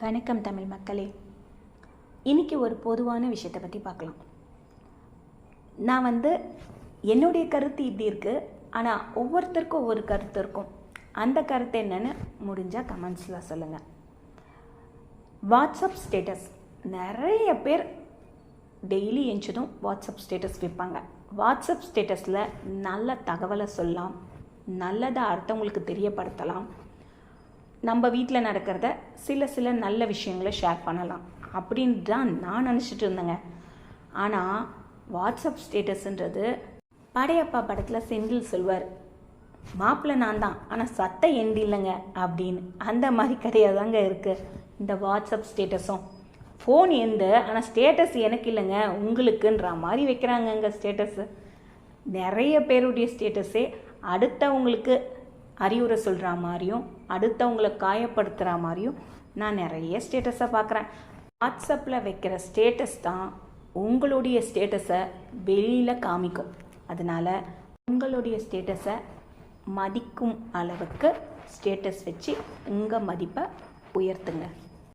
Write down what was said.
வணக்கம் தமிழ் மக்களே. இன்றைக்கி ஒரு பொதுவான விஷயத்தை பற்றி பார்க்கலாம். நான் என்னுடைய கருத்து இப்படி இருக்குது, ஆனால் ஒவ்வொருத்தருக்கும் ஒவ்வொரு கருத்து இருக்கும். அந்த கருத்து என்னென்னு முடிஞ்சால் கமெண்ட்ஸில் சொல்லுங்கள். வாட்ஸ்அப் ஸ்டேட்டஸ் நிறைய பேர் டெய்லி எஞ்சதும் வாட்ஸ்அப் ஸ்டேட்டஸ் வைப்பாங்க. வாட்ஸ்அப் ஸ்டேட்டஸில் நல்ல தகவலை சொல்லலாம், நல்லதை அடுத்தவங்களுக்கு தெரியப்படுத்தலாம், நம்ம வீட்டில் நடக்கிறத சில நல்ல விஷயங்களை ஷேர் பண்ணலாம் அப்படின்னு தான் நான் நினச்சிட்டு இருந்தேங்க. ஆனால் வாட்ஸ்அப் ஸ்டேட்டஸ்ன்றது படையப்பா படத்தில் செந்தில் சொல்வார், மாப்பிள்ளை நான் தான் ஆனால் சட்டை எந்த இல்லைங்க அப்படின்னு. அந்த மாதிரி கிடையாதாங்க இருக்குது இந்த வாட்ஸ்அப் ஸ்டேட்டஸும். ஃபோன் எந்த ஆனால் ஸ்டேட்டஸ் எனக்கு இல்லைங்க உங்களுக்குன்ற மாதிரி வைக்கிறாங்கங்க ஸ்டேட்டஸு. நிறைய பேருடைய ஸ்டேட்டஸே அடுத்தவங்களுக்கு அறிவுரை சொல்கிற மாதிரியும் அடுத்தவங்களை காயப்படுத்துகிற மாதிரியும் நான் நிறைய ஸ்டேட்டஸை பார்க்குறேன். வாட்ஸ்அப்பில் வைக்கிற ஸ்டேட்டஸ் தான் உங்களுடைய ஸ்டேட்டஸை வெளியில் காமிக்கும். அதனால் உங்களுடைய ஸ்டேட்டஸை மதிக்கும் அளவுக்கு ஸ்டேட்டஸ் வச்சு உங்கள் மதிப்பை உயர்த்துங்க.